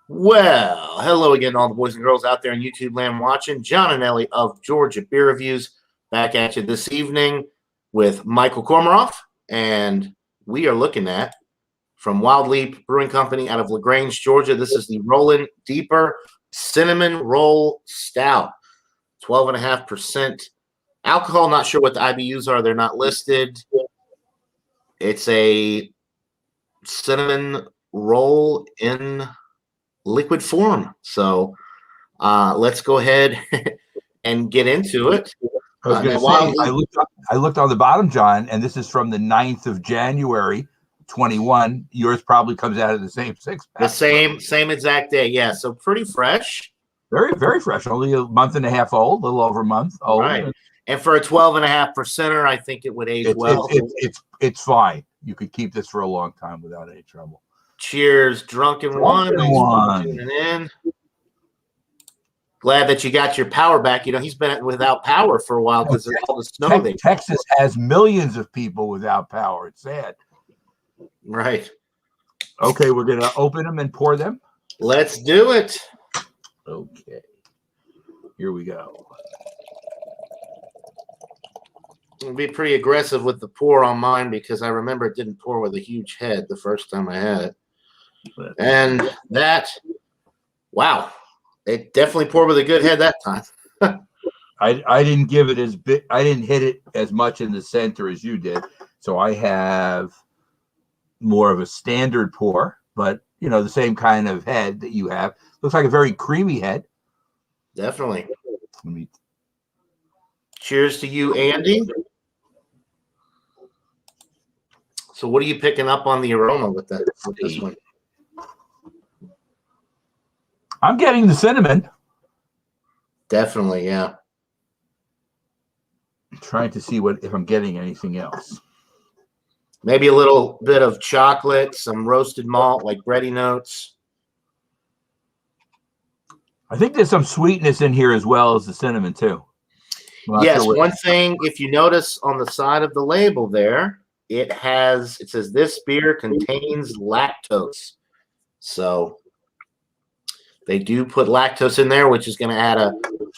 Well, hello again, all the boys and girls out there in YouTube land watching. John and Ellie of Georgia Beer Reviews back at you this evening with Michael Komaroff, and we are looking at from Wild Leap Brewing Company out of LaGrange, Georgia. This is the Rollin Deeper Cinnamon Roll Stout, 12.5% alcohol. Not sure what the IBUs are; they're not listed. It's a cinnamon roll in liquid form. So let's go ahead and get into it. I was going to say, I looked on the bottom, John, and this is from the 9th of January, 21. Yours probably comes out of the same six-pack. The same exact day. Yeah, so pretty fresh. Very, very fresh. Only a month and a half old, a little over a month old. Right. And for a 12.5%er, I think it would age well. It's fine. You could keep this for a long time without any trouble. Cheers, drunken one. Tuning in. Glad that you got your power back. You know, he's been without power for a while because of all the snow. Texas has millions of people without power. It's sad. Right. Okay, we're going to open them and pour them. Let's do it. Okay. Here we go. I'll be pretty aggressive with the pour on mine because I remember it didn't pour with a huge head the first time I had it. And that, wow, it definitely poured with a good head that time. I didn't give it as big. I didn't hit it as much in the center as you did. So I have more of a standard pour, but you know, the same kind of head that you have. Looks like a very creamy head. Definitely. Cheers to you, Andy. So what are you picking up on the aroma with this one? I'm getting the cinnamon. Definitely, yeah. I'm trying to see if I'm getting anything else. Maybe a little bit of chocolate, some roasted malt, like bready notes. I think there's some sweetness in here as well as the cinnamon too. Yes, one thing, if you notice on the side of the label there, it says this beer contains lactose. So they do put lactose in there, which is going to add a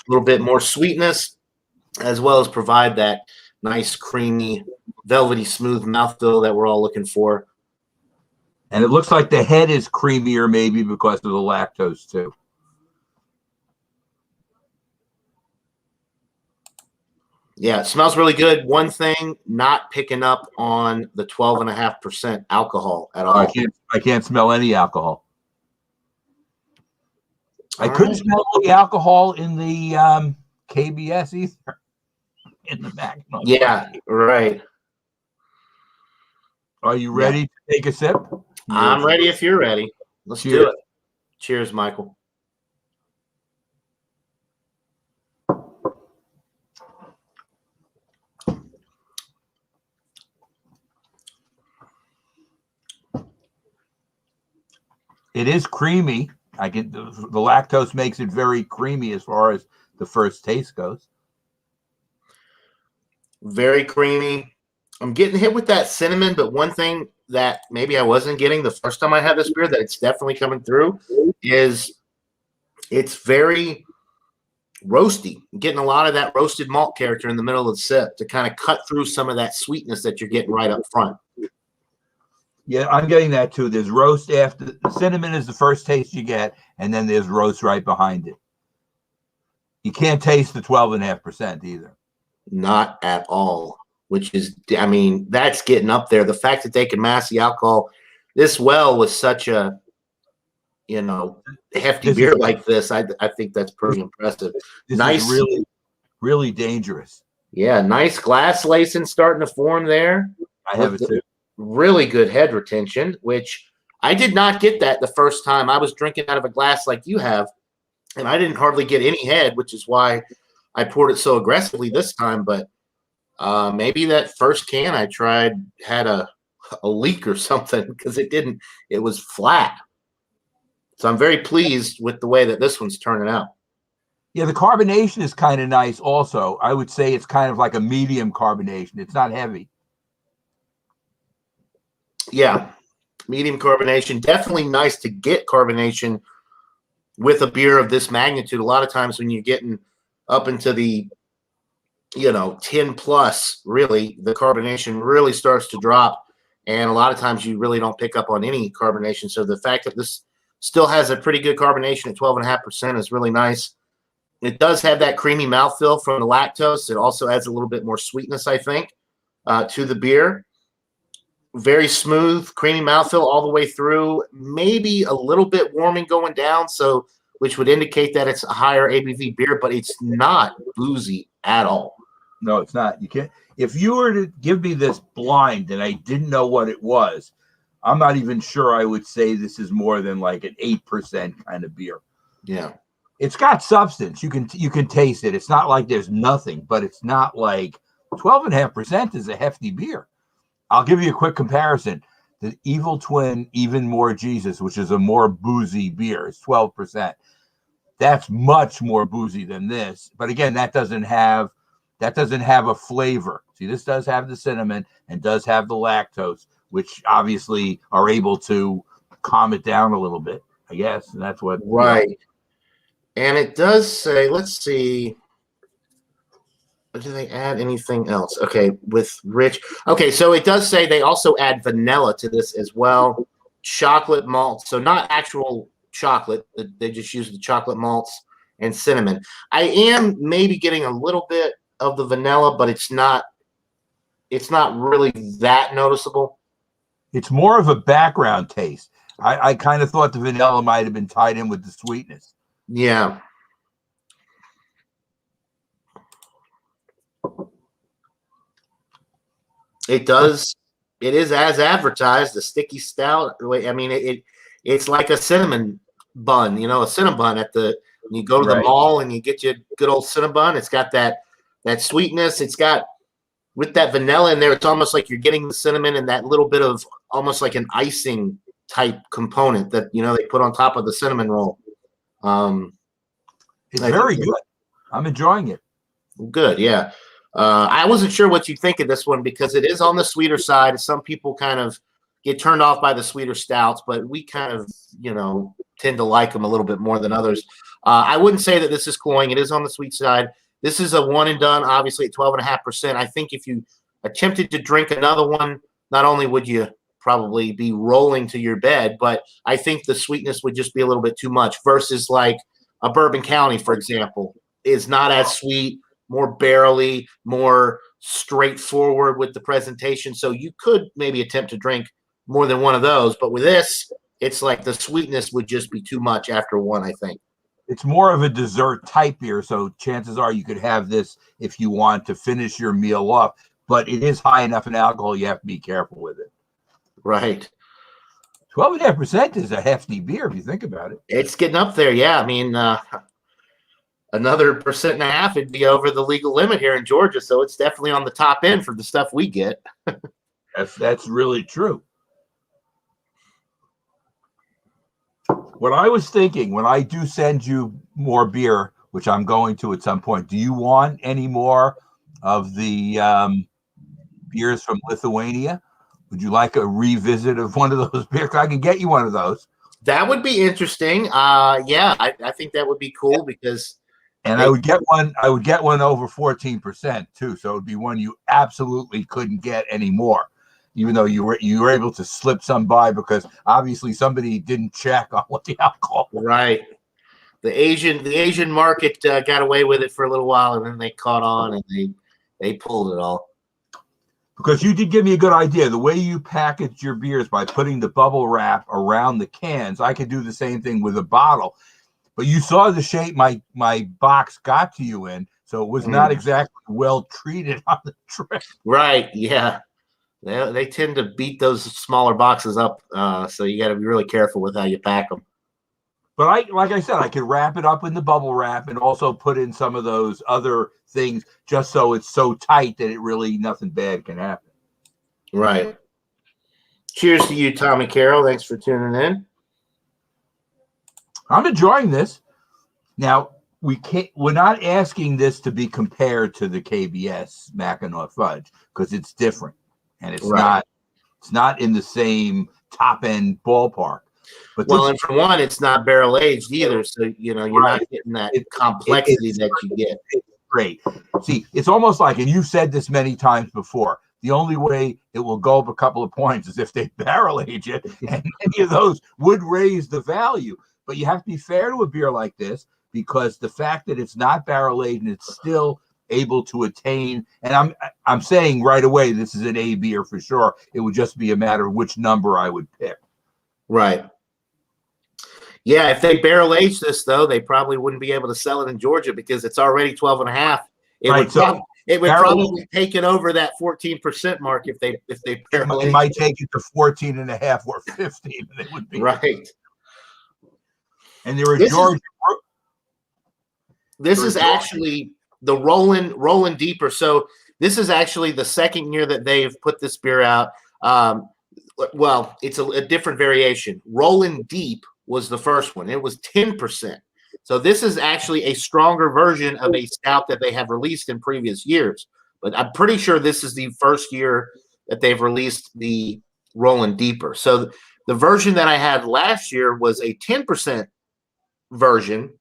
little bit more sweetness, as well as provide that nice, creamy, velvety, smooth mouthfeel that we're all looking for. And it looks like the head is creamier maybe because of the lactose too. Yeah, it smells really good. One thing, not picking up on the 12.5% alcohol at all. I can't smell any alcohol. I couldn't smell the alcohol in the KBS either. In the Magnum. Yeah, right. Are you ready to take a sip? I'm ready if you're ready. Let's do it. Cheers, Michael. It is creamy. I get the lactose makes it very creamy as far as the first taste goes. Very creamy. I'm getting hit with that cinnamon, but one thing that maybe I wasn't getting the first time I had this beer that it's definitely coming through is it's very roasty. I'm getting a lot of that roasted malt character in the middle of the sip to kind of cut through some of that sweetness that you're getting right up front. Yeah, I'm getting that too. There's roast after cinnamon is the first taste you get, and then there's roast right behind it. You can't taste the 12.5% either. Not at all, which is, I mean, that's getting up there. The fact that they can mask the alcohol this well with such a, you know, hefty beer like this, I think that's pretty impressive. This is really, really dangerous. Yeah, nice glass lacing starting to form there. I have it too. Really good head retention, which I did not get that the first time. I was drinking out of a glass like you have, and I didn't hardly get any head, which is why I poured it so aggressively this time. But maybe that first can I tried had a leak or something because it didn't. It was flat. So I'm very pleased with the way that this one's turning out. Yeah, the carbonation is kind of nice also. I would say it's kind of like a medium carbonation. It's not heavy. Yeah, medium carbonation. Definitely nice to get carbonation with a beer of this magnitude, a lot of times when you're getting up into the 10 plus, really, the carbonation really starts to drop. And a lot of times you really don't pick up on any carbonation. So the fact that this still has a pretty good carbonation at 12.5% is really nice. It does have that creamy mouthfeel from the lactose. It also adds a little bit more sweetness, I think, to the beer. Very smooth, creamy mouthfeel all the way through. Maybe a little bit warming going down, so which would indicate that it's a higher ABV beer, but it's not boozy at all. No, it's not. You can't. If you were to give me this blind and I didn't know what it was, I'm not even sure I would say this is more than like an 8% kind of beer. Yeah. It's got substance. You can taste it. It's not like there's nothing, but it's not like 12.5% is a hefty beer. I'll give you a quick comparison. The Evil Twin Even More Jesus, which is a more boozy beer, is 12%. That's much more boozy than this. But again, that doesn't have a flavor. See, this does have the cinnamon and does have the lactose, which obviously are able to calm it down a little bit, I guess. And that's what right. And it does say, let's see. Do they add anything else? Okay, with rich. Okay, so it does say they also add vanilla to this as well. Chocolate malt. So not actual chocolate. They just use the chocolate malts and cinnamon. I am maybe getting a little bit of the vanilla, but it's not really that noticeable. It's more of a background taste. I kind of thought the vanilla might have been tied in with the sweetness. Yeah. It does. It is as advertised, a sticky stout. I mean, it's like a cinnamon bun, a cinnabon when you go to the mall and you get your good old cinnabon. It's got that sweetness. It's got, with that vanilla in there, it's almost like you're getting the cinnamon and that little bit of almost like an icing type component that, they put on top of the cinnamon roll. It's very good. I'm enjoying it. Good. Yeah. I wasn't sure what you think of this one because it is on the sweeter side. Some people kind of get turned off by the sweeter stouts, but we kind of, tend to like them a little bit more than others. I wouldn't say that this is cloying. It is on the sweet side. This is a one and done, obviously at 12.5%. I think if you attempted to drink another one, not only would you probably be rolling to your bed, but I think the sweetness would just be a little bit too much versus like a Bourbon County, for example, is not as sweet, more barrely, more straightforward with the presentation. So you could maybe attempt to drink more than one of those. But with this, it's like the sweetness would just be too much after one, I think. It's more of a dessert type beer. So chances are you could have this if you want to finish your meal off. But it is high enough in alcohol, you have to be careful with it. Right. 12.5% is a hefty beer if you think about it. It's getting up there. Yeah. I mean, another 1.5% would be over the legal limit here in Georgia. So it's definitely on the top end for the stuff we get. That's really true. What I was thinking, when I do send you more beer, which I'm going to at some point, do you want any more of the beers from Lithuania? Would you like a revisit of one of those beers? I can get you one of those. That would be interesting. Yeah, I think that would be cool because. And I would get one over 14% too. So it would be one you absolutely couldn't get anymore, even though you were able to slip some by because obviously somebody didn't check on what the alcohol was. Right. The Asian market got away with it for a little while, and then they caught on and they pulled it all. Because you did give me a good idea. The way you package your beers by putting the bubble wrap around the cans, I could do the same thing with a bottle. But you saw the shape my box got to you in, so it was not exactly well treated on the trip. Right, yeah. They tend to beat those smaller boxes up, so you got to be really careful with how you pack them. But like I said, I could wrap it up in the bubble wrap and also put in some of those other things just so it's so tight that it really nothing bad can happen. Right. Cheers to you, Tommy Carroll. Thanks for tuning in. I'm enjoying this. Now, we're not asking this to be compared to the KBS Mackinac Fudge because it's different and it's not in the same top end ballpark. But Well, and for one, it's not barrel aged either, so you're Right. not getting that complexity it's that you get. great. See, it's almost like, and you've said this many times before, the only way it will go up a couple of points is if they barrel age it, and any of those would raise the value. But you have to be fair to a beer like this, because the fact that it's not barrel aged and it's still able to attain, and I'm saying right away this is an A beer for sure. It would just be a matter of which number I would pick. Right. Yeah, if they barrel age this, though, they probably wouldn't be able to sell it in Georgia because it's already 12 and a half. It Right, would, so it would barrel- probably take it over that 14% mark if they barrel it age might take it to 14 and a half or 15. It would be right. And there are This Georgia. This is actually the Rollin Deeper. So this is actually the second year that they've put this beer out. Well, it's a different variation. Rollin Deep was the first one. It was 10%. So this is actually a stronger version of a stout that they have released in previous years. But I'm pretty sure this is the first year that they've released the Rollin Deeper. So the version that I had last year was a 10% version.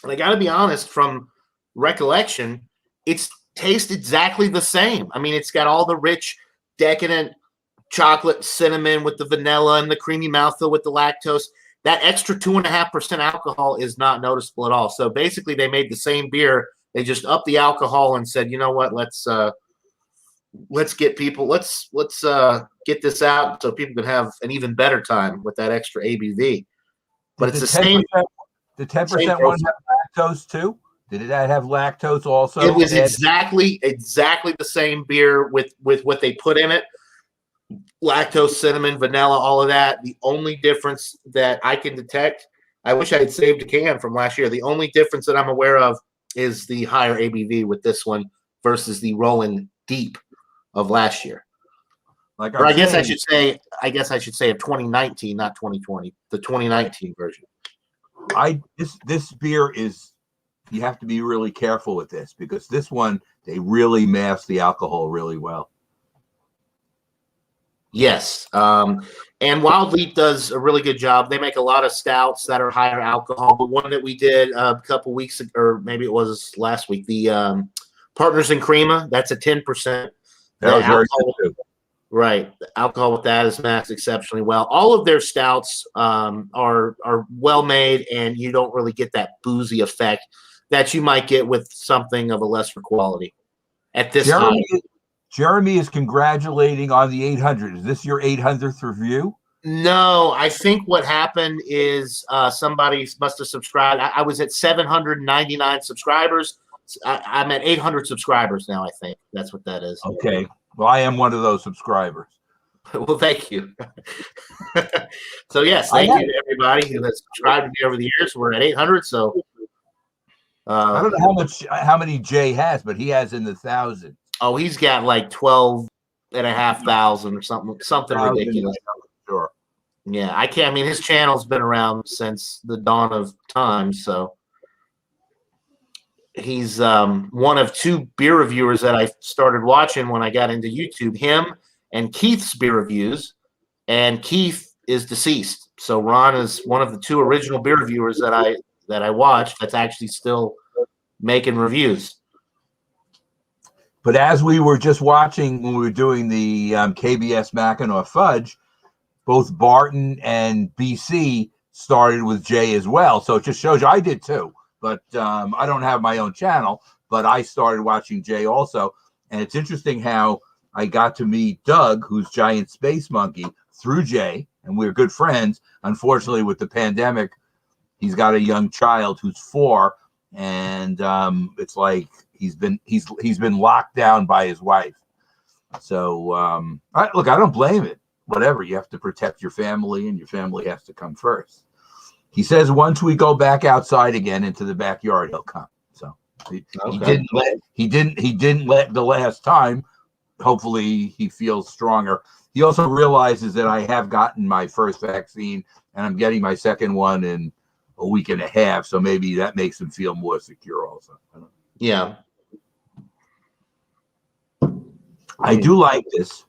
And I got to be honest, from recollection, it's tastes exactly the same. I mean, it's got all the rich, decadent chocolate, cinnamon with the vanilla and the creamy mouthfeel with the lactose. That extra 2.5% alcohol is not noticeable at all. So basically, they made the same beer. They just upped the alcohol and said, you know what, let's get people, let's get this out so people can have an even better time with that extra ABV. But it's the same. The 10% one have lactose too? Did it have lactose also? It was exactly the same beer with what they put in it. Lactose, cinnamon, vanilla, all of that. The only difference that I can detect, I wish I had saved a can from last year. The only difference that I'm aware of is the higher ABV with this one versus the Rollin Deep of last year. Like or I guess I should say of 2019, not 2020, the 2019 version. This beer is, you have to be really careful with this because this one, they really mask the alcohol really well. Yes. And Wild Leap does a really good job. They make a lot of stouts that are higher alcohol. The one that we did a couple weeks ago, or maybe it was last week, the Partners in Crema, that's a 10%. That was very good too. Right. The alcohol with that is masked exceptionally well. All of their stouts are well made, and you don't really get that boozy effect that you might get with something of a lesser quality at this time. Jeremy is congratulating on the 800. Is this your 800th review? No, I think what happened is somebody must have subscribed. I was at 799 subscribers. I'm at 800 subscribers now, I think. That's what that is. Okay. Well, I am one of those subscribers. Well, thank you. So, yes, thank you to everybody who has subscribed to me over the years. We're at 800, so. I don't know how many Jay has, but he has in the thousands. Oh, he's got like 12,500 or something ridiculous. Sure. Yeah, I can't. I mean, his channel's been around since the dawn of time, so he's one of two beer reviewers that I started watching when I got into YouTube. Him and Keith's beer reviews, and Keith is deceased, so Ron is one of the two original beer reviewers that I watched that's actually still making reviews. But as we were just watching when we were doing the KBS Mackinac Fudge, both Barton and BC started with Jay as well. So it just shows you, I did too. But I don't have my own channel, but I started watching Jay also. And it's interesting how I got to meet Doug, who's Giant Space Monkey, through Jay, and we're good friends. Unfortunately, with the pandemic, he's got a young child who's 4, and it's like he's been locked down by his wife. So look, I don't blame it. Whatever, you have to protect your family, and your family has to come first. He says once we go back outside again into the backyard, he'll come. So he didn't let the last time. Hopefully he feels stronger. He also realizes that I have gotten my first vaccine and I'm getting my second one in a week and a half. So maybe that makes him feel more secure also. Yeah. I do like this.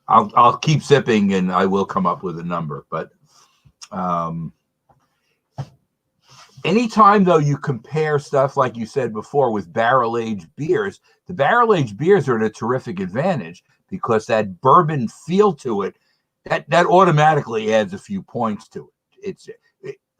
I'll keep sipping and I will come up with a number, but Anytime, though, you compare stuff like you said before with barrel-aged beers, the barrel-aged beers are at a terrific advantage because that bourbon feel to it, that automatically adds a few points to it.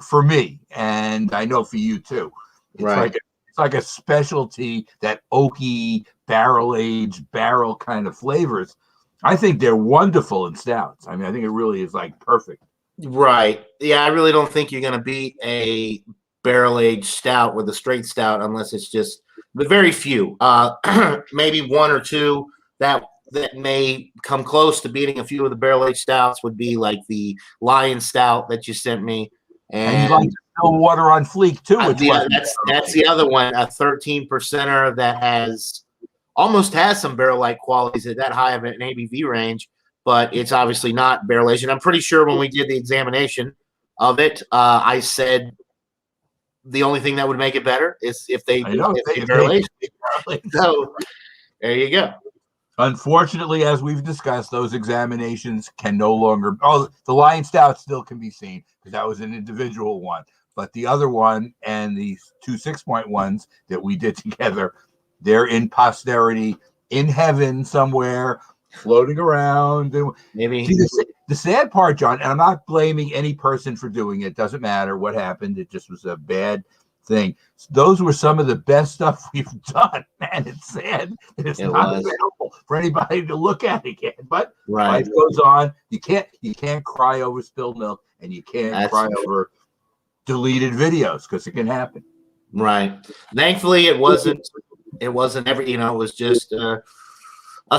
For me, and I know for you too. It's Right. it's like a specialty, that oaky barrel-aged barrel kind of flavors. I think they're wonderful in stouts. I mean, I think it really is like perfect. Right. Yeah, I really don't think you're going to beat a barrel-aged stout with a straight stout unless it's just the very few. Maybe one or two that may come close to beating a few of the barrel-aged stouts would be like the Lion Stout that you sent me. And you like to fill water on fleek too, which that's the other one, a 13%er that almost has some barrel-like qualities at that high of an ABV range, but it's obviously not barrel-aged. And I'm pretty sure when we did the examination of it, I said the only thing that would make it better is if they barrel-aged. So there you go. Unfortunately, as we've discussed, those examinations can no longer. Oh, the Lion Stout still can be seen because that was an individual one. But the other one and the 2 6.1s that we did together, they're in posterity, in heaven somewhere, floating around. Maybe. See, the sad part, John, and I'm not blaming any person for doing it. Doesn't matter what happened. It just was a bad thing. Those were some of the best stuff we've done, man. It's sad that it's not available for anybody to look at again. But life goes on. You can't cry over spilled milk, and you can't cry over deleted videos because it can happen. Right. Thankfully, it wasn't every. It was just a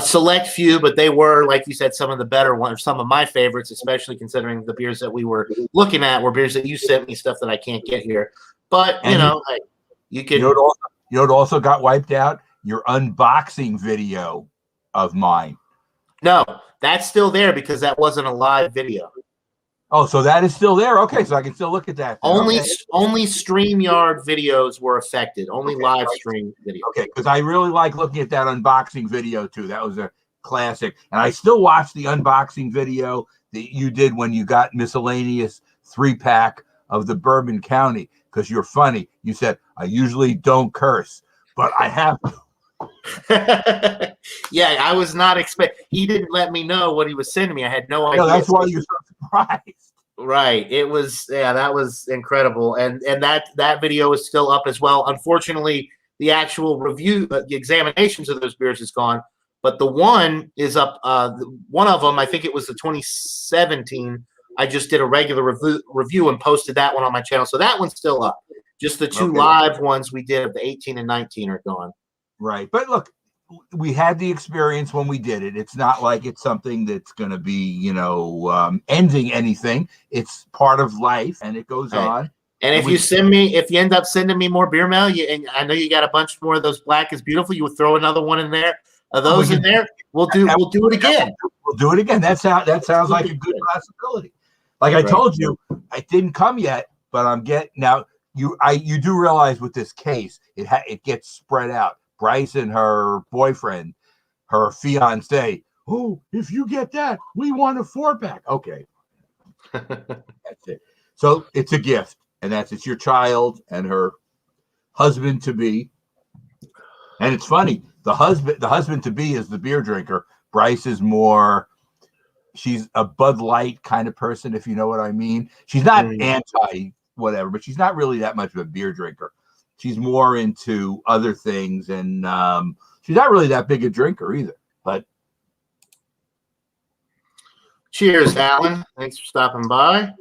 select few, but they were, like you said, some of the better ones, some of my favorites, especially considering the beers that we were looking at were beers that you sent me, stuff that I can't get here. But you can. You know what also got wiped out? Your unboxing video of mine. No, that's still there because that wasn't a live video. Oh, so that is still there. Okay, so I can still look at that. Only StreamYard videos were affected. Only live stream videos. Okay, because I really like looking at that unboxing video too. That was a classic, and I still watch the unboxing video that you did when you got miscellaneous 3-pack of the Bourbon County. Because you're funny. You said, I usually don't curse, but I have to. Yeah, I was not expecting. He didn't let me know what he was sending me. I had no idea. No, that's why you're so surprised. Right. It was, that was incredible. And that video is still up as well. Unfortunately, the actual review, the examinations of those beers is gone, but the one is up. One of them, I think it was the 2017. I just did a regular review and posted that one on my channel. So that one's still up. Just the two live ones we did of the 18 and 19 are gone. Right. But look, we had the experience when we did it. It's not like it's something that's going to be, ending anything. It's part of life and it goes on. And if you end up sending me more beer mail, and I know you got a bunch more of those Black is Beautiful, you would throw another one in there. Those in there, we'll do it again. We'll do it again. That sounds like a good possibility. Like I told you, it didn't come yet, but I'm getting now. You do realize with this case, it gets spread out. Bryce and her boyfriend, her fiance. Oh, if you get that, we want a 4-pack. Okay, that's it. So it's a gift, and it's your child and her husband to be. And it's funny, the husband to be is the beer drinker. Bryce is more. She's a Bud Light kind of person, if you know what I mean. She's not anti whatever, but she's not really that much of a beer drinker. She's more into other things, and she's not really that big a drinker either. But cheers, Alan. Thanks for stopping by.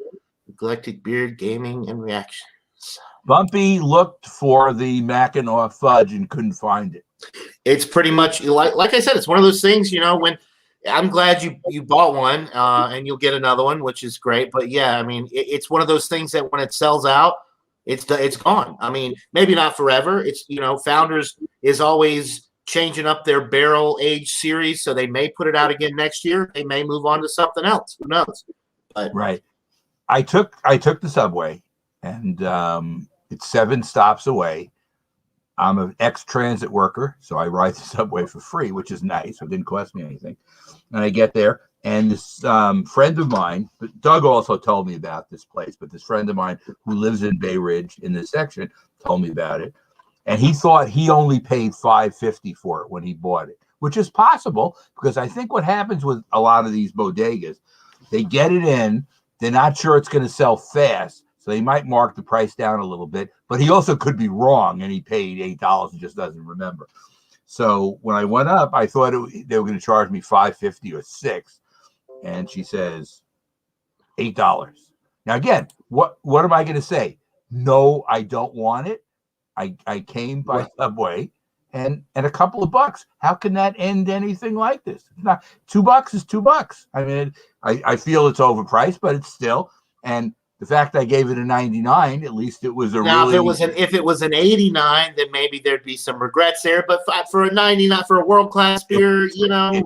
Eclectic Beard Gaming and Reactions. Bumpy looked for the Mackinac fudge and couldn't find it. It's pretty much like I said. It's one of those things, when. I'm glad you bought one, and you'll get another one, which is great. But yeah, I mean, it's one of those things that when it sells out, it's gone. I mean, maybe not forever. It's Founders is always changing up their barrel age series, so they may put it out again next year. They may move on to something else. Who knows? But right. I took the subway, and it's 7 stops away. I'm an ex-transit worker, so I ride the subway for free, which is nice. It didn't cost me anything. And I get there. And this friend of mine, but Doug also told me about this place, but this friend of mine who lives in Bay Ridge in this section told me about it. And he thought he only paid $5.50 for it when he bought it, which is possible because I think what happens with a lot of these bodegas, they get it in, they're not sure it's going to sell fast, so they might mark the price down a little bit, but he also could be wrong and he paid $8 and just doesn't remember. So when I went up, I thought they were going to charge me $5.50 or $6, and she says $8. Now again, what am I going to say? No, I don't want it. I came by Subway and a couple of bucks. How can that end anything like this? It's not $2 is $2. I mean, I feel it's overpriced, but it's still. And the fact I gave it a 99, at least it was a now, really. if it was an 89, then maybe there'd be some regrets there. But for a 99 for a world class beer, $8.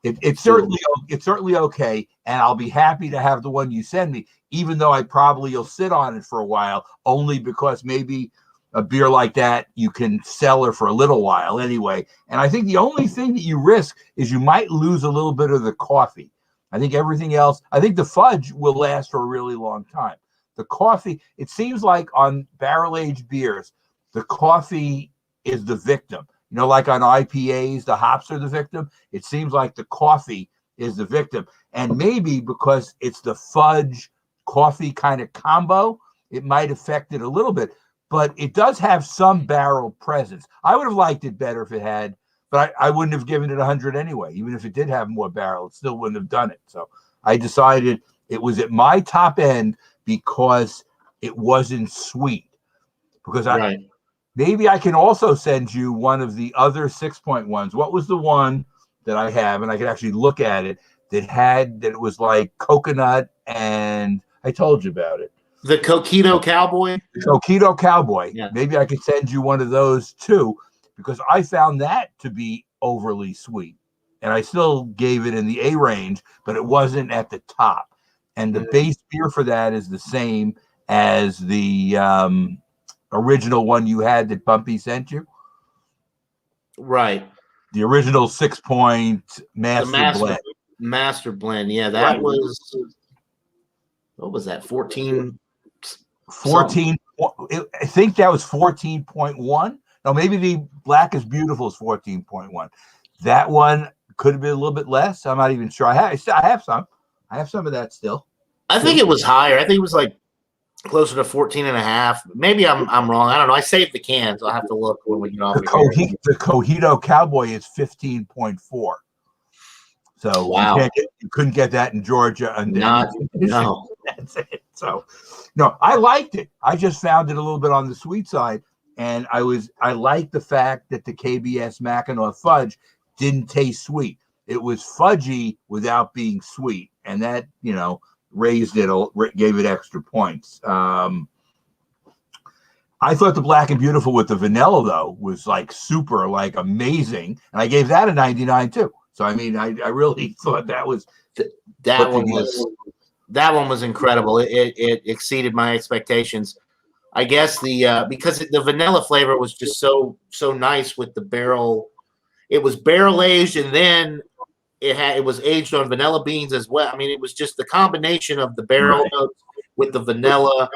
It's certainly okay, and I'll be happy to have the one you send me, even though I probably will sit on it for a while, only because maybe a beer like that you can sell her for a little while anyway. And I think the only thing that you risk is you might lose a little bit of the coffee. I think everything else, I think the fudge will last for a really long time. The coffee, it seems like on barrel-aged beers, the coffee is the victim. Like on IPAs, the hops are the victim. It seems like the coffee is the victim. And maybe because it's the fudge coffee kind of combo, it might affect it a little bit. But it does have some barrel presence. I would have liked it better if it had, but I wouldn't have given it 100 anyway. Even if it did have more barrel, it still wouldn't have done it. So I decided it was at my top end because it wasn't sweet. Because maybe I can also send you one of the other 6.1s. What was the one that I have? And I could actually look at it that it was like coconut, and I told you about it. The Coquito Cowboy? The Coquito Cowboy. Yeah. Maybe I could send you one of those too, because I found that to be overly sweet. And I still gave it in the A range, but it wasn't at the top. And the base beer for that is the same as the original one you had that Bumpy sent you. Right. The original 6-point master blend. Master blend. Yeah, that was, what was that? 14. I think that was 14.1. No, maybe the Black is Beautiful is 14.1. That one could have been a little bit less. I'm not even sure. I have some. I have some of that still. I think it was higher. I think it was like closer to 14 and a half. Maybe I'm wrong. I don't know. I saved the cans. I'll have to look when we get off. The Coquito Cowboy is 15.4. So wow. You couldn't get that in Georgia. No. That's it. So, no, I liked it. I just found it a little bit on the sweet side. And I liked the fact that the KBS Mackinac fudge didn't taste sweet. It was fudgy without being sweet. And that, raised it, gave it extra points. I thought the Black and Beautiful with the vanilla, though, was like super, like amazing. And I gave that a 99 too. So, I mean, I really thought that was that one was incredible. It exceeded my expectations. I guess because the vanilla flavor was just so nice with the barrel. It was barrel aged, and then it was aged on vanilla beans as well. I mean, it was just the combination of the barrel notes with the vanilla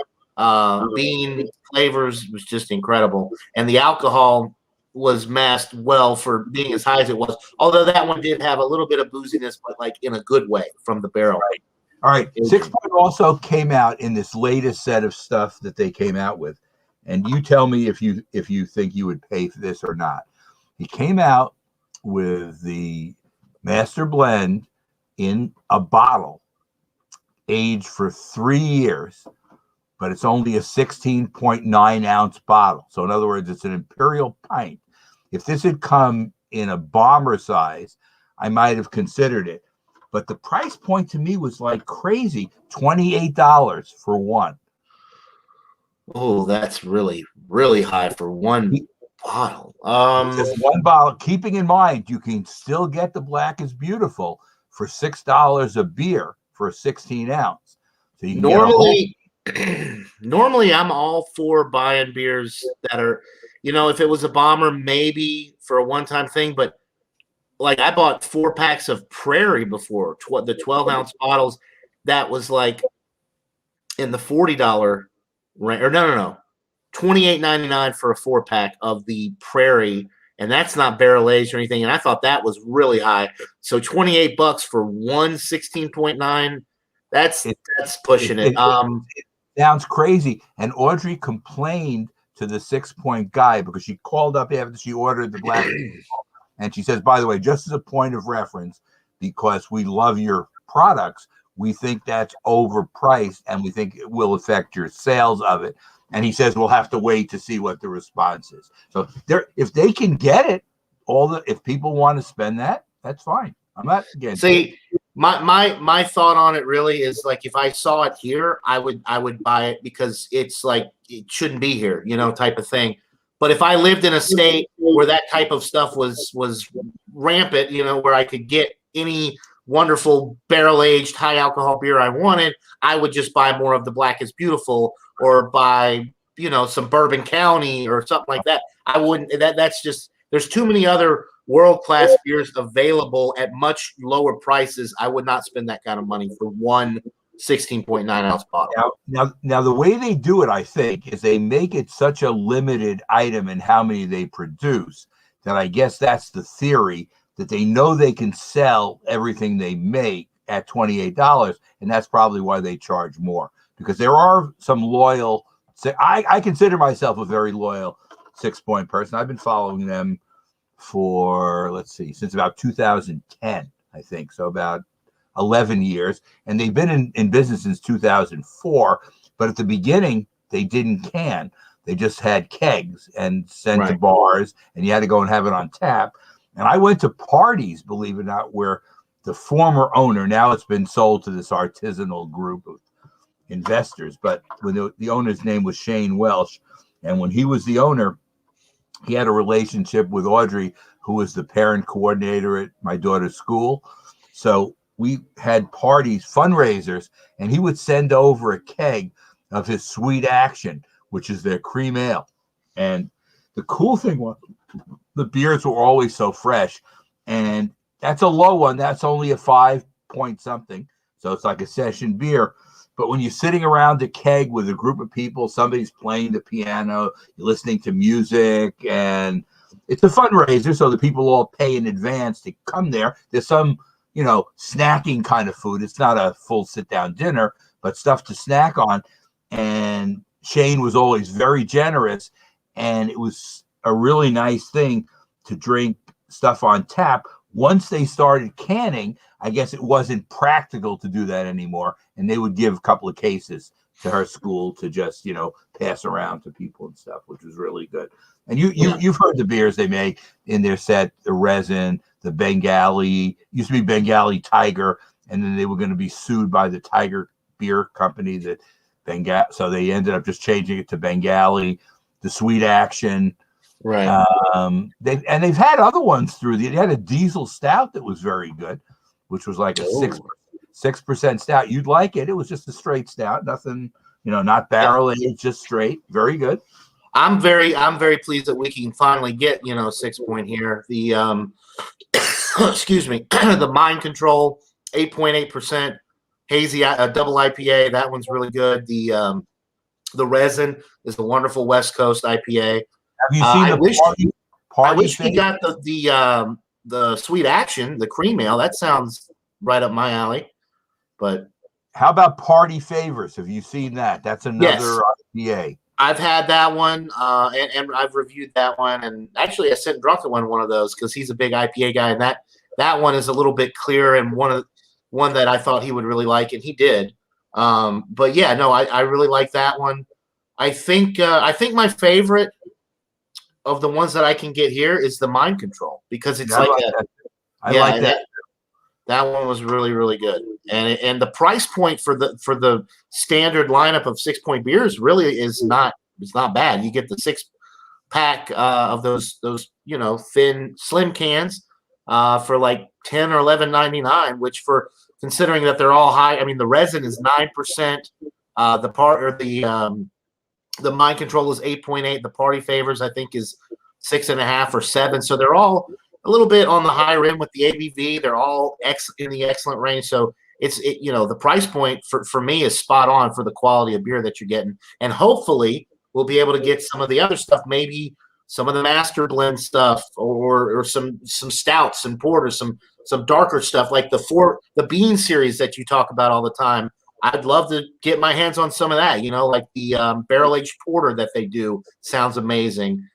bean flavors was just incredible, and the alcohol was masked well for being as high as it was. Although that one did have a little bit of booziness, but like in a good way from the barrel. Right. All right. 6-point also came out in this latest set of stuff that they came out with. And you tell me if you think you would pay for this or not. He came out with the master blend in a bottle, aged for 3 years, but it's only a 16.9 ounce bottle. So in other words, it's an imperial pint. If this had come in a bomber size, I might have considered it. But the price point to me was like crazy, $28 for one. Oh, that's really, really high for one bottle. Just one bottle. Keeping in mind, you can still get the Black is Beautiful for $6 a beer for a 16 ounce. So you can normally I'm all for buying beers that are, if it was a bomber, maybe for a one-time thing, but like I bought 4 packs of Prairie before, the 12-ounce bottles. That was like in the $40 range, or no, $28.99 for a 4-pack of the Prairie, and that's not barrel aged or anything. And I thought that was really high. So $28 for one 16.9, that's pushing it. It sounds crazy. And Audrey complained to the 6 Point guy because she called up after she ordered the black, and she says, by the way, just as a point of reference, because we love your products, we think that's overpriced and we think it will affect your sales of it. And he says we'll have to wait to see what the response is. So if they can get it, if people want to spend that, that's fine. I'm not against it. My thought on it really is like, if I saw it here, I would buy it, because it's like it shouldn't be here, type of thing. But if I lived in a state where that type of stuff was rampant, where I could get any wonderful barrel-aged high alcohol beer I wanted, I would just buy more of the Black is Beautiful, or buy, some Bourbon County or something like that. I wouldn't. That's just, there's too many other world-class beers available at much lower prices. I would not spend that kind of money for one 16.9-ounce bottle. Now, the way they do it, I think, is they make it such a limited item in how many they produce that I guess that's the theory, that they know they can sell everything they make at $28, and that's probably why they charge more. Because there are some loyal, I consider myself a very loyal 6 Point person. I've been following them for, since about 2010, I think. So about 11 years. And they've been in business since 2004. But at the beginning, they didn't can. They just had kegs and sent to bars, and you had to go and have it on tap. And I went to parties, believe it or not, where the former owner, now it's been sold to this artisanal group of investors, but when the owner's name was Shane Welsh, and when he was the owner, he had a relationship with Audrey, who was the parent coordinator at my daughter's school. So we had parties, fundraisers, and he would send over a keg of his Sweet Action, which is their cream ale. And the cool thing was the beers were always so fresh, and that's a low one. That's only a 5 point something. So it's like a session beer. But when you're sitting around a keg with a group of people, somebody's playing the piano, you're listening to music, and it's a fundraiser, so the people all pay in advance to come there. There's some, snacking kind of food. It's not a full sit-down dinner, but stuff to snack on. And Shane was always very generous, and it was a really nice thing to drink stuff on tap. Once they started canning, I guess it wasn't practical to do that anymore, and they would give a couple of cases to her school to just, pass around to people and stuff, which was really good. And you've heard the beers they make in their set, the Resin, the Bengali, used to be Bengali Tiger, and then they were going to be sued by the Tiger Beer Company, so they ended up just changing it to Bengali, the Sweet Action. Right. They've had other ones through. They had a diesel stout that was very good, which was like a 6% stout. You'd like it. It was just a straight stout, nothing, not barrel aged, just straight. Very good. I'm very pleased that we can finally get 6 Point here. The excuse me, the Mind Control 8.8% hazy double IPA. That one's really good. The Resin is the wonderful West Coast IPA. Have you seen I wish we got the Sweet Action, the cream ale. That sounds right up my alley. But how about Party Favors? Have you seen that? That's another IPA. I've had that one, and I've reviewed that one. And actually, I sent Drunken one of those because he's a big IPA guy, and that one is a little bit clearer and one that I thought he would really like, and he did. But yeah, no, I really like that one. I think my favorite of the ones that I can get here is the Mind Control, because it's I like that. That one was really, really good, and the price point for the standard lineup of 6 Point beers really is not bad. You get the 6-pack of those thin slim cans for like $10 or $11.99, which, for considering that they're all high. I mean, the Resin is 9%. The Mind Control is 8.8. The Party Favors, I think, is 6.5 or 7. So they're all a little bit on the higher end with the ABV. They're all in the excellent range. So the price point for me is spot on for the quality of beer that you're getting. And hopefully we'll be able to get some of the other stuff, maybe some of the master blend stuff or some stouts and porters, some darker stuff like the bean series that you talk about all the time. I'd love to get my hands on some of that, like the barrel aged porter that they do sounds amazing.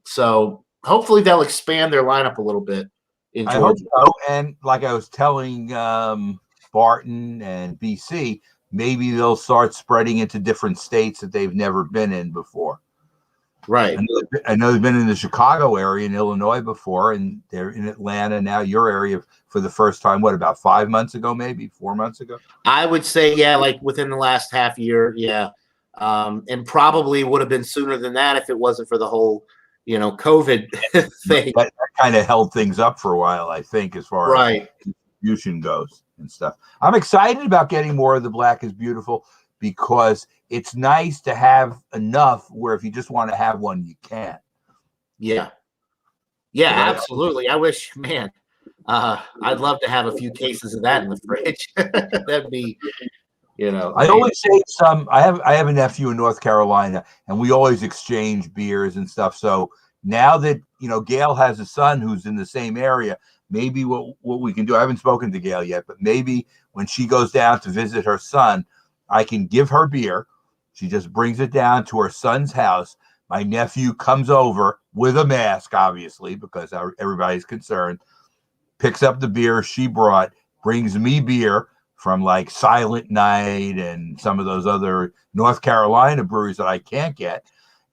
So hopefully they'll expand their lineup a little bit in Georgia. I hope so. And like I was telling Barton and BC, maybe they'll start spreading into different states that they've never been in before. Right. I know they've been in the Chicago area in Illinois before, and they're in Atlanta now, your area, for the first time, about 5 months ago, maybe 4 months ago? I would say, yeah, like within the last half year, yeah. And probably would have been sooner than that if it wasn't for the whole, COVID thing. That kind of held things up for a while, I think, as far as distribution goes and stuff. I'm excited about getting more of the Black is Beautiful because it's nice to have enough where if you just want to have one, you can. Yeah. Yeah, absolutely. I wish, man, I'd love to have a few cases of that in the fridge. That'd be, I always say I have a nephew in North Carolina, and we always exchange beers and stuff. So now that, Gail has a son who's in the same area, maybe what we can do, I haven't spoken to Gail yet, but maybe when she goes down to visit her son, I can give her beer. She just brings it down to her son's house. My nephew comes over with a mask, obviously, because everybody's concerned, picks up the beer she brought, brings me beer from like Silent Night and some of those other North Carolina breweries that I can't get.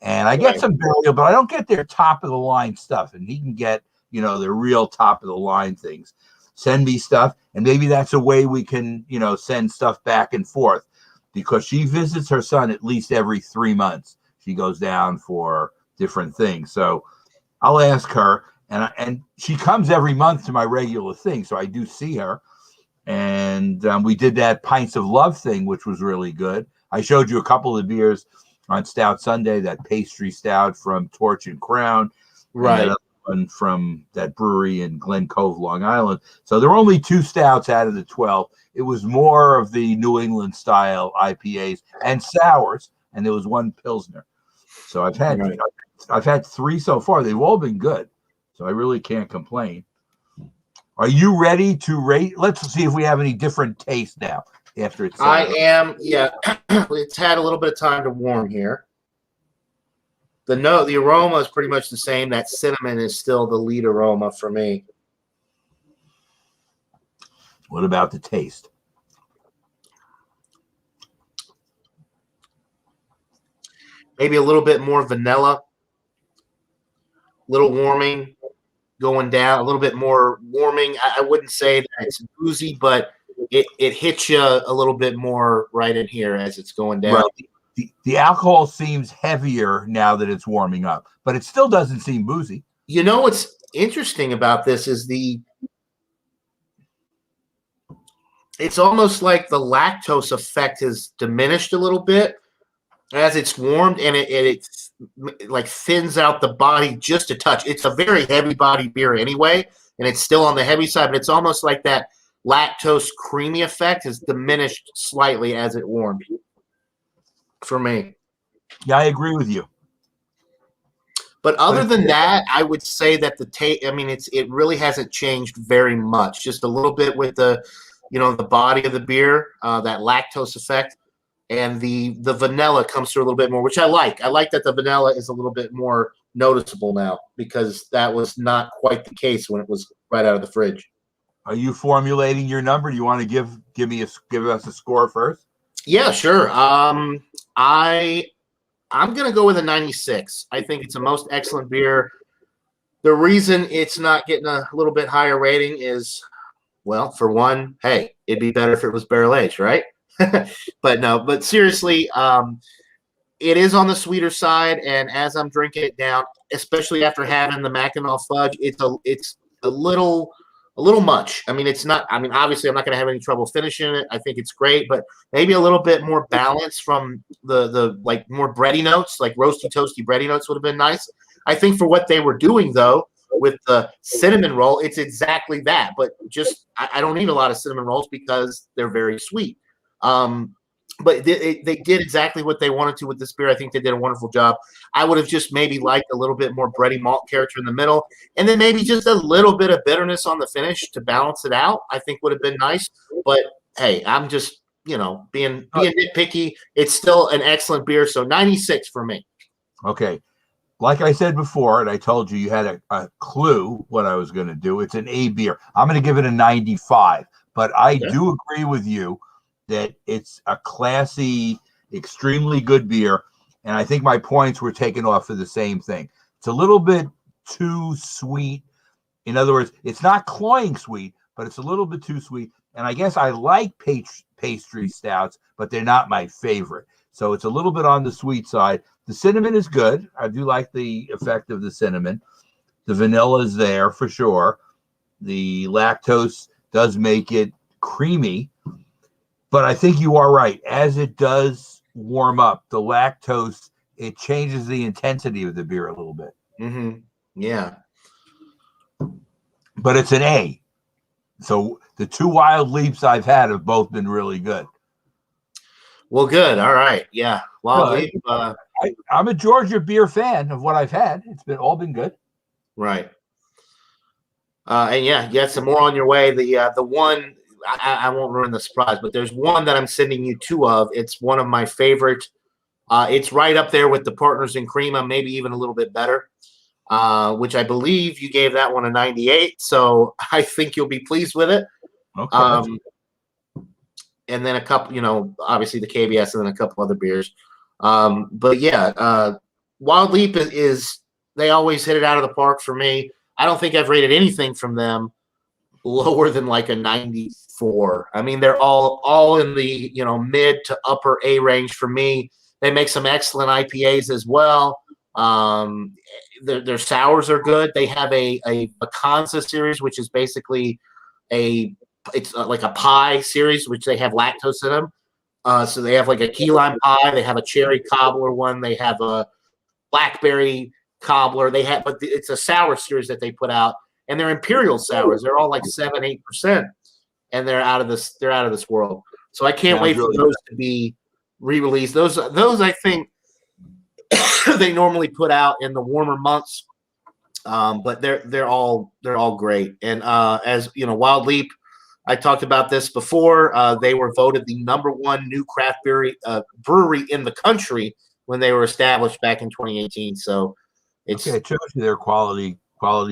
And I get some Burial, but I don't get their top of the line stuff. And he can get, the real top of the line things. Send me stuff. And maybe that's a way we can, send stuff back and forth, because she visits her son at least every 3 months. She goes down for different things. So I'll ask her, and she comes every month to my regular thing. So I do see her. And we did that Pints of Love thing, which was really good. I showed you a couple of beers on Stout Sunday, that pastry stout from Torch and Crown. Right. And that one from that brewery in Glen Cove, Long Island. So there were only 2 stouts out of the 12. It was more of the New England style IPAs and sours, and there was 1 Pilsner. So I've had 3 so far. They've all been good. So I really can't complain. Are you ready to rate? Let's see if we have any different taste now after it's. I am. Yeah, it's had a little bit of time to warm here. The aroma is pretty much the same. That cinnamon is still the lead aroma for me. What about the taste? Maybe a little bit more vanilla, little warming going down, a little bit more warming. I wouldn't say that it's boozy, but it hits you a little bit more right in here as it's going down. Right. The alcohol seems heavier now that it's warming up, but it still doesn't seem boozy. What's interesting about this is it's almost like the lactose effect has diminished a little bit as it's warmed, and it's like thins out the body just a touch. It's a very heavy body beer anyway, and it's still on the heavy side, but it's almost like that lactose creamy effect has diminished slightly as it warmed for me. Yeah, I agree with you. But other than that, I would say that the taste, it really hasn't changed very much. Just a little bit with the body of the beer, that lactose effect. And the vanilla comes through a little bit more, which I like. I like that the vanilla is a little bit more noticeable now, because that was not quite the case when it was right out of the fridge. Are you formulating your number? Do you want to give us a score first? Yeah, sure. I'm gonna go with a 96. I think it's a most excellent beer. The reason it's not getting a little bit higher rating is, well, for one, hey, it'd be better if it was barrel aged, right? But seriously, it is on the sweeter side, and as I'm drinking it down, especially after having the Mackinac fudge, it's a little much. It's not. Obviously, I'm not going to have any trouble finishing it. I think it's great, but maybe a little bit more balance from the like more bready notes, like roasty, toasty bready notes would have been nice. I think for what they were doing, though, with the cinnamon roll, it's exactly that. But just I don't eat a lot of cinnamon rolls because they're very sweet. But they did exactly what they wanted to with this beer. I think they did a wonderful job. I would have just maybe liked a little bit more bready malt character in the middle, and then maybe just a little bit of bitterness on the finish to balance it out. I think would have been nice. But hey, I'm just being nitpicky. It's still an excellent beer. So 96 for me. Okay. Like I said before, and I told you had a clue what I was going to do. It's an A beer. I'm going to give it a 95. But I do agree with you that it's a classy, extremely good beer. And I think my points were taken off for the same thing. It's a little bit too sweet. In other words, it's not cloying sweet, but it's a little bit too sweet. And I guess I like pastry stouts, but they're not my favorite. So it's a little bit on the sweet side. The cinnamon is good. I do like the effect of the cinnamon. The vanilla is there for sure. The lactose does make it creamy. But I think you are right. As it does warm up, the lactose, it changes the intensity of the beer a little bit. Mm-hmm. Yeah. But it's an A. So the two Wild Leaps I've had have both been really good. Well, good. All right. Yeah. Wild Leap. I'm a Georgia beer fan of what I've had. It's all been good. Right. And you got some more on your way. The one I won't ruin the surprise, but there's one that I'm sending you two of. It's one of my favorite. It's right up there with the Partners in Crema, maybe even a little bit better. Which I believe you gave that one a 98. So I think you'll be pleased with it. Okay. And then a couple, obviously the KBS and then a couple other beers. But yeah, Wild Leap is they always hit it out of the park for me. I don't think I've rated anything from them lower than like a 94. I mean, they're all in the mid to upper A range for me. They make some excellent IPAs as well. Their sours are good. They have a Vacanza series, which is basically it's like a pie series, which they have lactose in them. So they have like a key lime pie. They have a cherry cobbler one. They have a blackberry cobbler. But it's a sour series that they put out, and they're imperial sours. They're all like 7-8%, and they're out of this world. So I can't wait for those to be re-released. Those I think they normally put out in the warmer months, but they're all great. And as Wild Leap, I talked about this before. They were voted the #1 new craft brewery in the country when they were established back in 2018. So it shows you their quality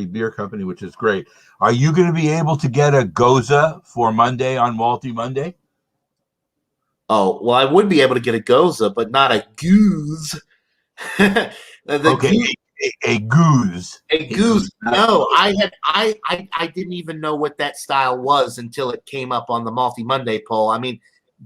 beer company, which is great. Are you going to be able to get a Goza for Monday on Malty Monday? Oh, well, I would be able to get a Goza, but not a Goose. A goose. A goose. No, I didn't even know what that style was until it came up on the Malty Monday poll. I mean,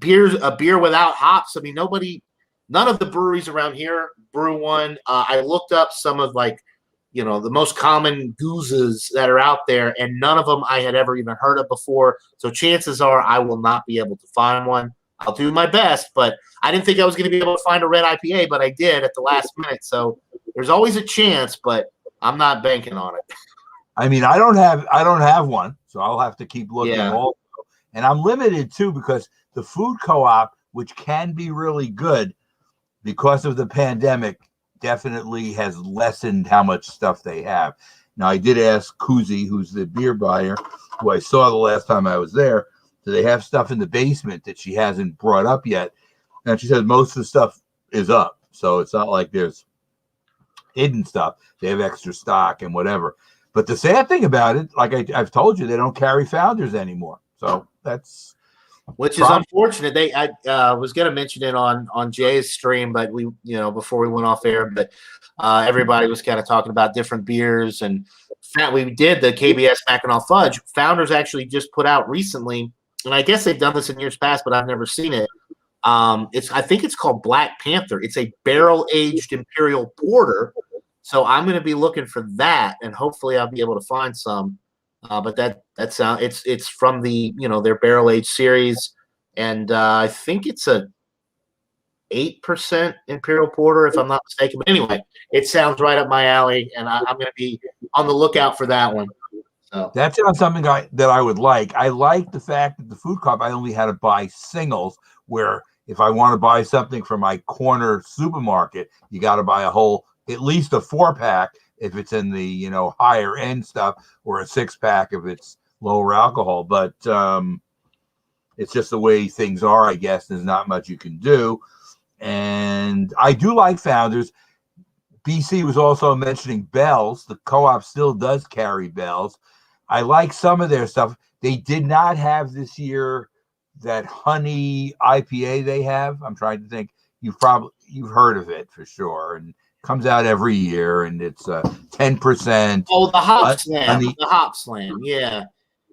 a beer without hops. I mean, none of the breweries around here brew one. I looked up some of the most common gooses that are out there, and none of them I had ever even heard of before. So chances are I will not be able to find one. I'll do my best, but I didn't think I was going to be able to find a red IPA, but I did at the last minute. So there's always a chance, but I'm not banking on it. I mean, I don't have one, so I'll have to keep looking. Yeah. Also. And I'm limited too because the food co-op, which can be really good because of the pandemic, definitely has lessened how much stuff they have. Now, I did ask Kuzi, who's the beer buyer, who I saw the last time I was there, do they have stuff in the basement that she hasn't brought up yet? And she said most of the stuff is up. So it's not like there's hidden stuff. They have extra stock and whatever. But the sad thing about it, like I've told you, they don't carry Founders anymore. So that's which is unfortunate. I was going to mention it on Jay's stream, but we, before we went off air, but everybody was kind of talking about different beers, and we did the KBS Mackinac Fudge. Founders actually just put out recently, and I guess they've done this in years past, but I've never seen it. I think it's called Black Panther. It's a barrel-aged imperial porter. So I'm going to be looking for that, and hopefully I'll be able to find some. But it's from the their barrel-aged series, and I think it's 8% Imperial Porter, if I'm not mistaken. But anyway, it sounds right up my alley, and I'm going to be on the lookout for that one. So that sounds something that I would like. I like the fact that the food co-op, I only had to buy singles, where if I want to buy something from my corner supermarket, you got to buy at least a 4-pack if it's in the higher end stuff, or a 6-pack if it's lower alcohol. But it's just the way things are, I guess. There's not much you can do. And I do like Founders. BC was also mentioning Bell's. The co-op still does carry Bell's. I like some of their stuff. They did not have this year that honey IPA they have. I'm trying to think. You've heard of it for sure, and comes out every year, and it's 10%. Oh, the Hop Slam. Honey. The Hop Slam, yeah.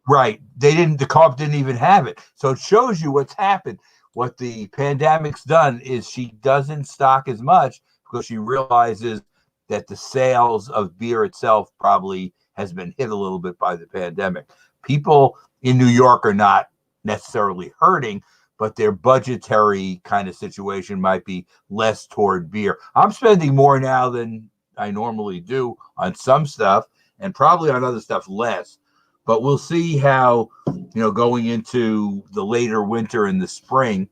Right. The co-op didn't even have it. So it shows you what's happened. What the pandemic's done is she doesn't stock as much because she realizes that the sales of beer itself probably has been hit a little bit by the pandemic. People in New York are not necessarily hurting, but their budgetary kind of situation might be less toward beer. I'm spending more now than I normally do on some stuff, and probably on other stuff less. But we'll see how, going into the later winter and the spring,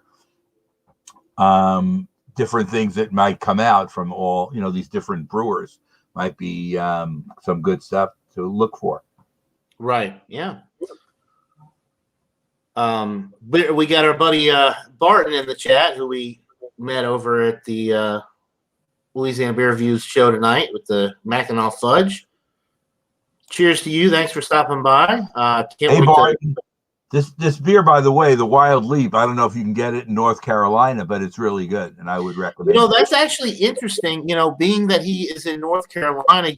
different things that might come out from all, these different brewers might be some good stuff to look for. Right. Yeah. We got our buddy Barton in the chat, who we met over at the Louisiana Beer Reviews show tonight with the Mackinac Fudge. Cheers to you. Thanks for stopping by. Hey, Barton. This beer, by the way, the Wild Leap, I don't know if you can get it in North Carolina, but it's really good, and I would recommend it. That's actually interesting. Being that he is in North Carolina,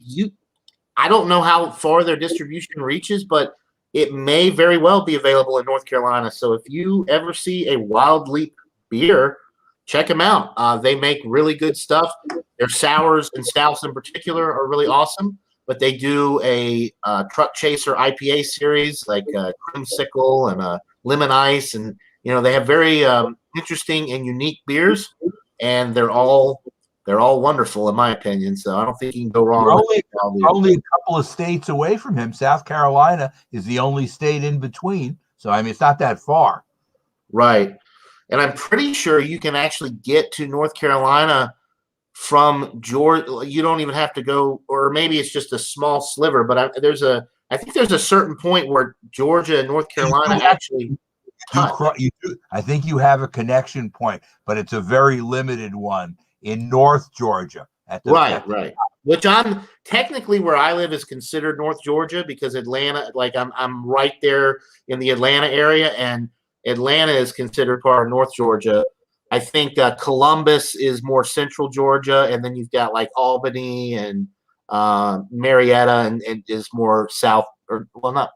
I don't know how far their distribution reaches, but it may very well be available in North Carolina. So if you ever see a Wild Leap beer, check them out. They make really good stuff. Their sours and stouts in particular are really awesome. But they do a Truck Chaser IPA series, like Creamsicle and Lemon Ice, and they have very interesting and unique beers, and they're all wonderful in my opinion. So I don't think you can go wrong. We're only a couple of states away from him. South Carolina is the only state in between, so it's not that far. Right, and I'm pretty sure you can actually get to North Carolina from Georgia. You don't even have to go, or maybe it's just a small sliver, but I think there's a certain point where Georgia and North Carolina actually I think you have a connection point, but it's a very limited one in North Georgia. Right. Which I'm technically, where I live is considered North Georgia, because Atlanta, like I'm right there in the Atlanta area, and Atlanta is considered part of North Georgia. I think Columbus is more central Georgia, and then you've got like Albany and Marietta, and is more south,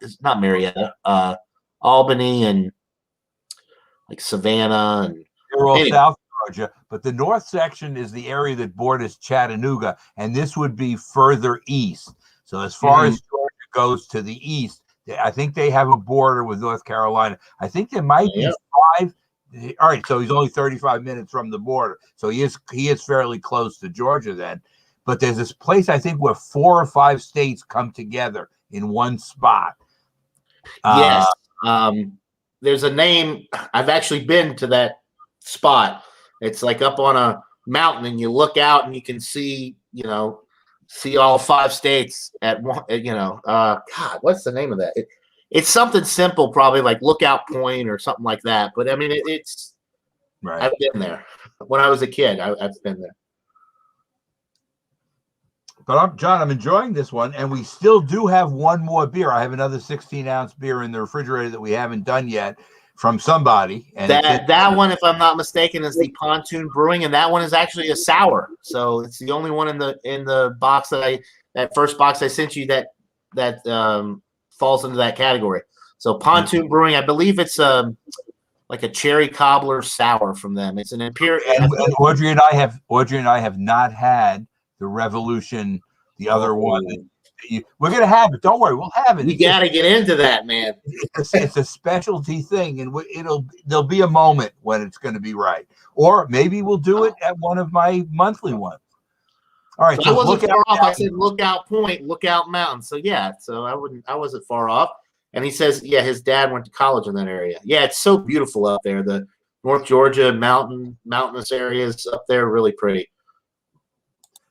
it's not Marietta, Albany and like Savannah, and they're all South Georgia. But the north section is the area that borders Chattanooga, and this would be further east. So as far as Georgia goes to the east, I think they have a border with North Carolina. I think there might be 5. All right, so he's only 35 minutes from the border, so he is fairly close to Georgia then. But there's this place, I think, where 4 or 5 states come together in one spot. Yes, there's a name. I've actually been to that spot. It's like up on a mountain, and you look out and you can see all 5 states at one. God, what's the name of that? It's something simple, probably like Lookout Point or something like that. But it's right. I've been there when I was a kid. I've been there. But John, I'm enjoying this one, and we still do have one more beer. I have another 16-ounce beer in the refrigerator that we haven't done yet from somebody. And that one, if I'm not mistaken, is the Pontoon Brewing, and that one is actually a sour. So it's the only one in the box that first box I sent you that falls into that category. So Pontoon Brewing, I believe it's like a cherry cobbler sour from them. It's an imperial. And Audrey and I have not had the Revolution, the other one We're gonna have it. Don't worry, we'll have it. You got to get into that, man. It's a specialty thing, and there'll be a moment when it's going to be right. Or maybe we'll do it at one of my monthly ones. All right, So I wasn't far off. I said Lookout Point, Lookout Mountain. So yeah, so I wasn't far off. And he says, yeah, his dad went to college in that area. Yeah, it's so beautiful up there. The North Georgia mountainous areas up there, really pretty.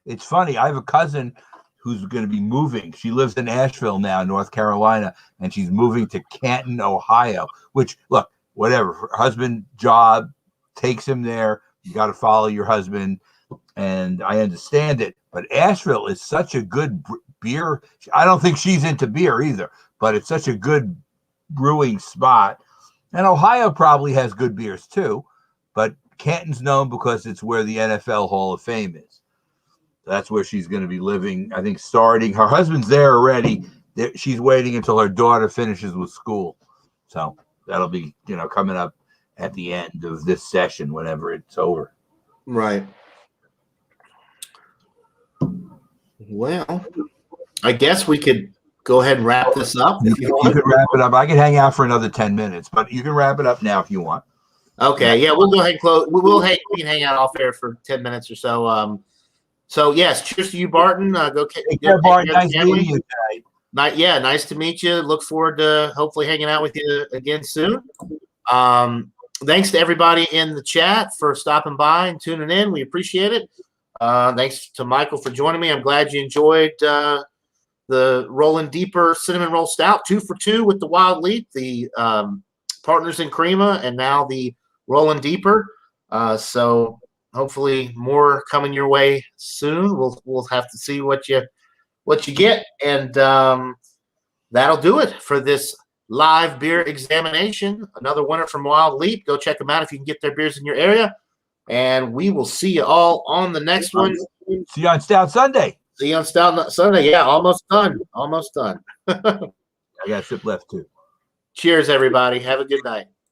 It's funny. I have a cousin who's going to be moving. She lives in Asheville now, North Carolina, and she's moving to Canton, Ohio, which, look, whatever. Her husband job takes him there. You got to follow your husband, and I understand it. But Asheville is such a good beer. I don't think she's into beer either, but it's such a good brewing spot. And Ohio probably has good beers too, but Canton's known because it's where the NFL Hall of Fame is. That's where she's going to be living, I think, starting. Her husband's there already. She's waiting until her daughter finishes with school. So that'll be, coming up at the end of this session whenever it's over. Right. Well, I guess we could go ahead and wrap this up. You can wrap it up. I can hang out for another 10 minutes, but you can wrap it up now if you want. Okay. Yeah, we'll go ahead and close. We can hang out off air for 10 minutes or so. So yes, cheers to you, Barton. Take care, Barton. Nice meeting you tonight. Yeah, nice to meet you. Look forward to hopefully hanging out with you again soon. Thanks to everybody in the chat for stopping by and tuning in. We appreciate it. Thanks to Michael for joining me. I'm glad you enjoyed the Rollin Deeper Cinnamon Roll Stout, 2 for 2 with the Wild Leap, the Partners in Crema, and now the Rollin Deeper. So hopefully more coming your way soon. We'll have to see what you get, and that'll do it for this live beer examination. Another winner from Wild Leap. Go check them out if you can get their beers in your area, and we will see you all on the next one. See you on Stout Sunday. See you on Stout Sunday. Yeah, almost done. I got a sip left too. Cheers, everybody. Have a good night.